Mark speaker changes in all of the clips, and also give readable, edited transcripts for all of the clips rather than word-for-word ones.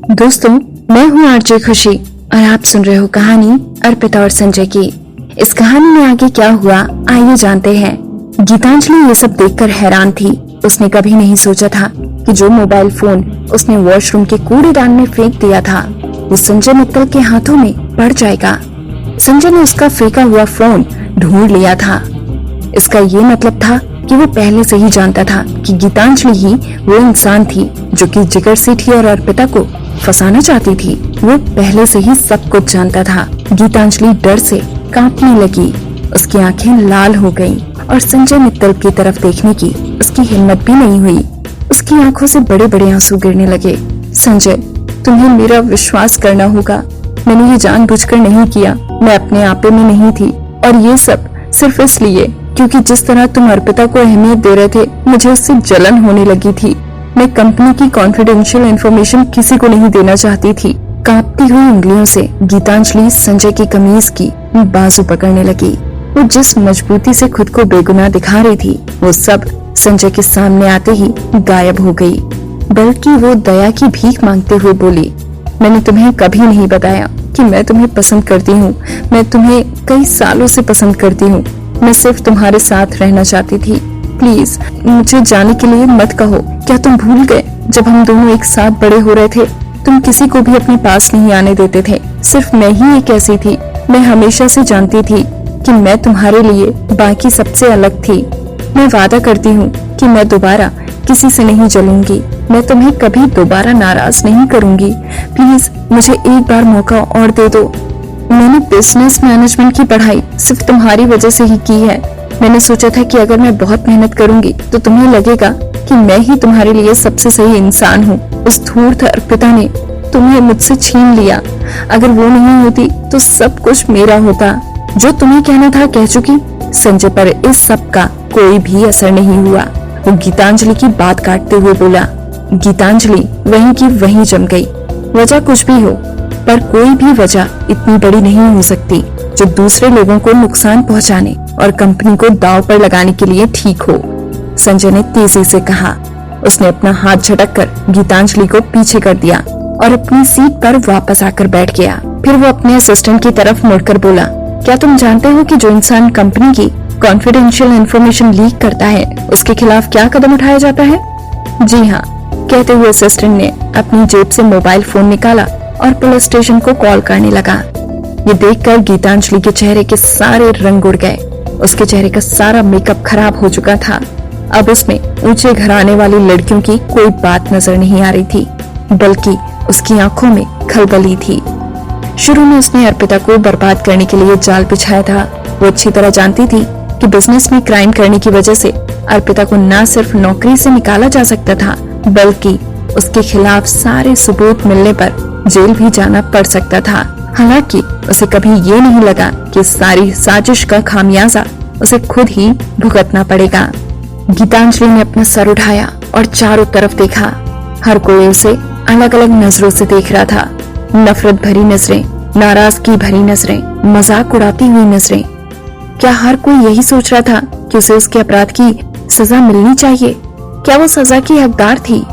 Speaker 1: दोस्तों, मैं हूँ आरजे खुशी और आप सुन रहे हो कहानी अर्पिता और संजय की। इस कहानी में आगे क्या हुआ आइए जानते हैं। गीतांजलि ये सब देखकर हैरान थी। उसने कभी नहीं सोचा था कि जो मोबाइल फोन उसने वॉशरूम के कूड़ेदान में फेंक दिया था वो संजय मित्तल के हाथों में पड़ जाएगा। संजय ने उसका फेंका हुआ फोन ढूंढ लिया था। इसका ये मतलब था कि वो पहले से ही जानता था कि गीतांजलि ही वो इंसान थी जो कि जिगर से थी और अर्पिता को फंसाना चाहती थी। वो पहले से ही सब कुछ जानता था। गीतांजलि डर से कांपने लगी, उसकी आंखें लाल हो गईं और संजय मित्तल की तरफ देखने की उसकी हिम्मत भी नहीं हुई। उसकी आंखों से बड़े बड़े आंसू गिरने लगे। संजय, तुम्हें मेरा विश्वास करना होगा। मैंने ये जानबूझकर नहीं किया, मैं अपने आपे में नहीं थी और ये सब सिर्फ इसलिए क्योंकि जिस तरह तुम अर्पिता को अहमियत दे रहे थे मुझे उससे जलन होने लगी थी। मैं कंपनी की कॉन्फिडेंशियल इंफॉर्मेशन किसी को नहीं देना चाहती थी। कांपती हुई उंगलियों से गीतांजलि संजय की कमीज की बाजू पकड़ने लगी। वो जिस मजबूती से खुद को बेगुनाह दिखा रही थी वो सब संजय के सामने आते ही गायब हो गई। बल्कि वो दया की भीख मांगते हुए बोली, मैंने तुम्हें कभी नहीं बताया कि मैं तुम्हें पसंद करती हूँ। मैं तुम्हें कई सालों से पसंद करती हूँ। मैं सिर्फ तुम्हारे साथ रहना चाहती थी। प्लीज मुझे जाने के लिए मत कहो। क्या तुम भूल गए जब हम दोनों एक साथ बड़े हो रहे थे तुम किसी को भी अपने पास नहीं आने देते थे। सिर्फ मैं ही एक ऐसी थी। मैं हमेशा से जानती थी कि मैं तुम्हारे लिए बाकी सबसे अलग थी। मैं वादा करती हूँ कि मैं दोबारा किसी से नहीं जलूंगी। मैं तुम्हें कभी दोबारा नाराज नहीं करूंगी। प्लीज मुझे एक बार मौका और दे दो। मैंने बिजनेस मैनेजमेंट की पढ़ाई सिर्फ तुम्हारी वजह से ही की है। मैंने सोचा था कि अगर मैं बहुत मेहनत करूंगी तो तुम्हें लगेगा कि मैं ही तुम्हारे लिए सबसे सही इंसान हूँ। उस धूर्त अर्पिता ने तुम्हें मुझसे छीन लिया। अगर वो नहीं होती तो सब कुछ मेरा होता। जो तुम्हें कहना था कह चुकी। संजय पर इस सब का कोई भी असर नहीं हुआ। वो गीतांजलि की बात काटते हुए बोला। गीतांजलि वहीं की वहीं जम गई। वजह कुछ भी हो पर कोई भी वजह इतनी बड़ी नहीं हो सकती जो दूसरे लोगों को नुकसान पहुंचाने और कंपनी को दांव पर लगाने के लिए ठीक हो। संजय ने तेजी से कहा। उसने अपना हाथ झटककर गीतांजलि को पीछे कर दिया और अपनी सीट पर वापस आकर बैठ गया। फिर वो अपने असिस्टेंट की तरफ मुड़कर बोला, क्या तुम जानते हो कि जो इंसान कंपनी की कॉन्फिडेंशियल इंफॉर्मेशन लीक करता है उसके खिलाफ क्या कदम उठाया जाता है? जी हाँ, कहते हुए असिस्टेंट ने अपनी जेब से मोबाइल फोन निकाला और पुलिस स्टेशन को कॉल करने लगा। ये देखकर गीतांजलि के चेहरे के सारे रंग उड़ गए। उसके चेहरे का सारा मेकअप खराब हो चुका था। अब उसमें ऊंचे घराने वाली लड़कियों की कोई बात नजर नहीं आ रही थी, बल्कि उसकी आंखों में खलबली थी। शुरू में उसने अर्पिता को बर्बाद करने के लिए जाल बिछाया था। वो अच्छी तरह जानती थी कि बिजनेस में क्राइम करने की वजह से अर्पिता को न सिर्फ नौकरी से निकाला जा सकता था बल्कि उसके खिलाफ सारे सबूत मिलने पर जेल भी जाना पड़ सकता था। हालांकि उसे कभी ये नहीं लगा कि सारी साजिश का खामियाजा उसे खुद ही भुगतना पड़ेगा। गीतांजलि ने अपना सर उठाया और चारों तरफ देखा। हर कोई उसे अलग अलग नजरों से देख रहा था। नफरत भरी नजरें, नाराजगी भरी नजरें, मजाक उड़ाती हुई नजरें। क्या हर कोई यही सोच रहा था कि उसे उसके अपराध की सजा मिलनी चाहिए? क्या वो सजा की हकदार थी?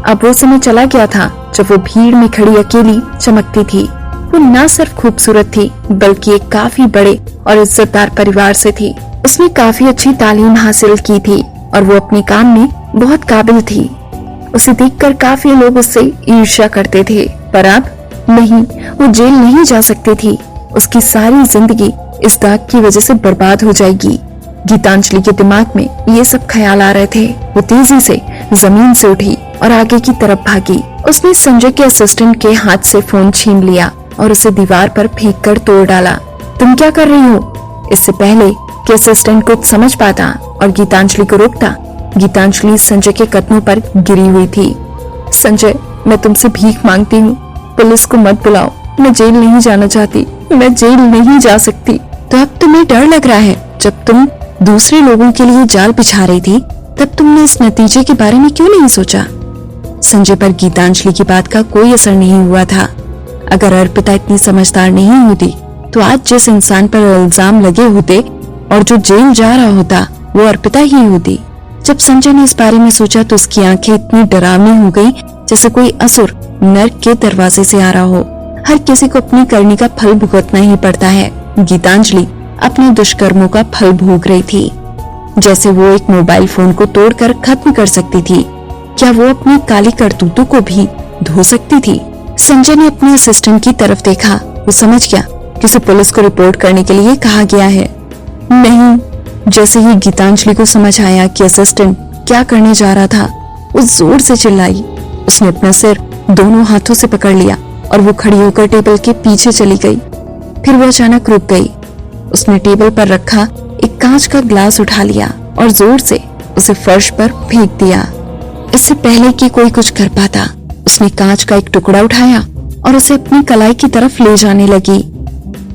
Speaker 1: अब वो समय चला गया था जब वो भीड़ में खड़ी अकेली चमकती थी। वो न सिर्फ खूबसूरत थी बल्कि एक काफी बड़े और इज्जतदार परिवार से थी। उसने काफी अच्छी तालीम हासिल की थी और वो अपने काम में बहुत काबिल थी। उसे देखकर काफी लोग उससे ईर्ष्या करते थे, पर अब नहीं, वो जेल नहीं जा सकती थी। उसकी सारी जिंदगी इस दाग की वजह से बर्बाद हो जाएगी। गीतांजलि के दिमाग में ये सब ख्याल आ रहे थे। वो तेजी से जमीन से उठी और आगे की तरफ भागी। उसने संजय के असिस्टेंट के हाथ से फोन छीन लिया और उसे दीवार पर फेंक कर तोड़ डाला। तुम क्या कर रही हो? इससे पहले कि असिस्टेंट कुछ समझ पाता और गीतांजलि को रोकता, गीतांजलि संजय के कदमों पर गिरी हुई थी। संजय, मैं तुमसे भीख मांगती हूँ, पुलिस को मत बुलाओ। मैं जेल नहीं जाना चाहती। मैं जेल नहीं जा सकती। तो अब तुम्हें डर लग रहा है? जब तुम दूसरे लोगों के लिए जाल बिछा रही थी तब तुमने इस नतीजे के बारे में क्यों नहीं सोचा? संजय पर गीतांजलि की बात का कोई असर नहीं हुआ था। अगर अर्पिता इतनी समझदार नहीं होती तो आज जिस इंसान पर इल्जाम लगे होते और जो जेल जा रहा होता वो अर्पिता ही होती। जब संजय ने इस बारे में सोचा तो उसकी आंखें इतनी डरावनी हो गई जैसे कोई असुर नर्क के दरवाजे से आ रहा हो। हर किसी को अपनी करनी का फल भुगतना ही पड़ता है। गीतांजलि अपने दुष्कर्मों का फल भोग रही थी। जैसे वो एक मोबाइल फोन को तोड़कर खत्म कर सकती थी, क्या वो अपनी काली करतूतों को भी धो सकती थी? संजय ने अपने असिस्टेंट की तरफ देखा। वो समझ गया कि उसे पुलिस को रिपोर्ट करने के लिए कहा गया है। नहीं, जैसे ही गीतांजलि को समझ आया कि असिस्टेंट क्या करने जा रहा था, वो जोर से चिल्लाई। उसने अपना सिर दोनों हाथों से पकड़ लिया और वो खड़ी होकर टेबल के पीछे चली गई। फिर वो अचानक रुक गई। उसने टेबल पर रखा एक कांच का ग्लास उठा लिया और जोर से उसे फर्श पर फेंक दिया। इससे पहले कि कोई कुछ कर पाता, उसने कांच का एक टुकड़ा उठाया और उसे अपनी कलाई की तरफ ले जाने लगी।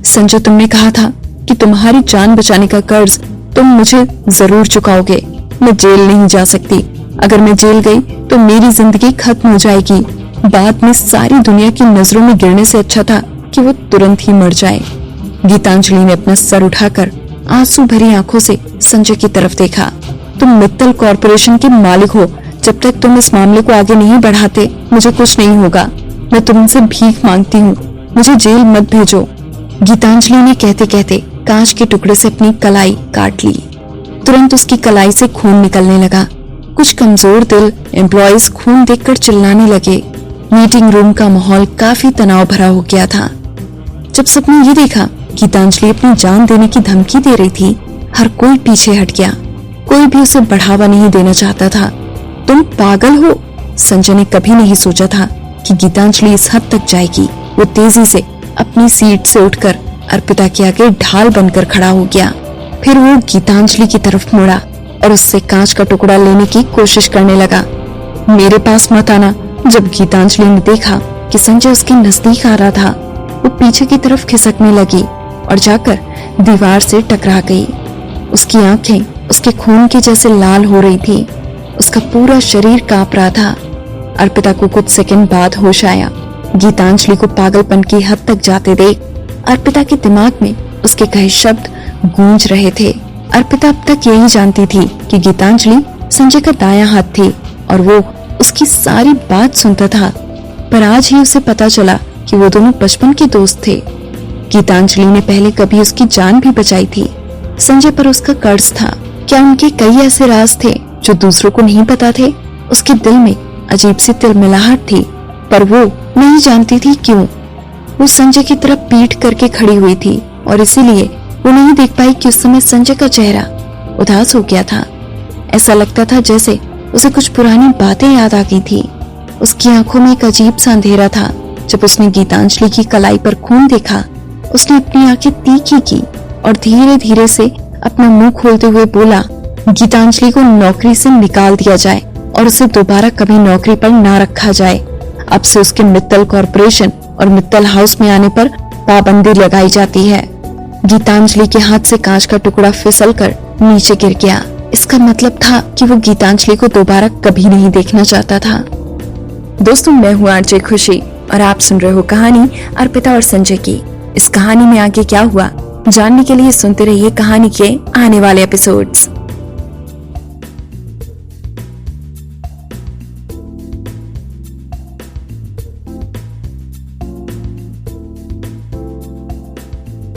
Speaker 1: संजय, तुमने कहा था कि तुम्हारी जान बचाने का कर्ज तुम मुझे जरूर चुकाओगे। मैं जेल नहीं जा सकती। अगर मैं जेल गई तो मेरी जिंदगी खत्म हो जाएगी। बाद में सारी दुनिया की नजरों में गिरने से अच्छा था कि वो तुरंत ही मर जाए। गीतांजलि ने अपना सर उठाकर आंसू भरी आंखों से संजय की तरफ देखा। तुम मित्तल कॉर्पोरेशन के मालिक हो। जब तक तुम इस मामले को आगे नहीं बढ़ाते, मुझे कुछ नहीं होगा। मैं तुमसे भीख मांगती हूँ, मुझे जेल मत भेजो। गीतांजलि ने कहते कहते कांच के टुकड़े से अपनी कलाई काट ली। तुरंत उसकी कलाई से खून निकलने लगा। कुछ कमजोर दिल एम्प्लॉयज खून देखकर चिल्लाने लगे। मीटिंग रूम का माहौल काफी तनाव भरा हो गया था। जब सबने ये देखा गीतांजलि अपनी जान देने की धमकी दे रही थी, हर कोई पीछे हट गया। कोई भी उसे बढ़ावा नहीं देना चाहता था। तुम पागल हो? संजय ने कभी नहीं सोचा था कि गीतांजलि इस हद तक जाएगी। वो तेजी से अपनी सीट से उठकर अर्पिता के आगे ढाल बनकर खड़ा हो गया। फिर वो गीतांजलि की तरफ मुड़ा और उससे कांच का टुकड़ा लेने की कोशिश करने लगा। मेरे पास मत आना। जब गीतांजलि ने देखा कि संजय उसके नजदीक आ रहा था, वो पीछे की तरफ खिसकने लगी और जाकर दीवार से टकरा गई। उसकी आंखें उसके खून के जैसे लाल हो रही थी। उसका पूरा शरीर कांप रहा था। अर्पिता को कुछ सेकंड बाद होश आया। गीतांजलि को पागलपन की हद तक जाते देख अर्पिता के दिमाग में उसके कहे शब्द गूंज रहे थे। अर्पिता अब तक यही जानती थी कि गीतांजलि संजय का दायां हाथ थी और वो उसकी सारी बात सुनता था, पर आज ही उसे पता चला कि वो दोनों बचपन के दोस्त थे। गीतांजलि ने पहले कभी उसकी जान भी बचाई थी। संजय पर उसका कर्ज था। क्या उनके कई ऐसे राज थे जो दूसरों को नहीं पता थे? उसके दिल में अजीब सी तिलमिलाहट थी, पर वो नहीं जानती थी क्यों। वो संजय की तरफ पीठ करके खड़ी हुई थी और इसीलिए वो नहीं देख पाई कि उस समय संजय का चेहरा उदास हो गया था। ऐसा लगता था जैसे उसे कुछ पुरानी बातें याद आ गई थी। उसकी आंखों में एक अजीब सा अंधेरा था। जब उसने गीतांजलि की कलाई पर खून देखा, उसने अपनी आंखें तीखी की और धीरे धीरे से अपना मुंह खोलते हुए बोला, गीतांजलि को नौकरी से निकाल दिया जाए और उसे दोबारा कभी नौकरी पर ना रखा जाए। अब से उसके मित्तल कॉर्पोरेशन और मित्तल हाउस में आने पर पाबंदी लगाई जाती है। गीतांजलि के हाथ से कांच का टुकड़ा फिसलकर नीचे गिर गया। इसका मतलब था कि वो गीतांजलि को दोबारा कभी नहीं देखना चाहता था। दोस्तों, मैं हूँ आरजे खुशी और आप सुन रहे हो कहानी अर्पिता और संजय की। इस कहानी में आगे क्या हुआ जानने के लिए सुनते रहिए कहानी के आने वाले एपिसोड्स।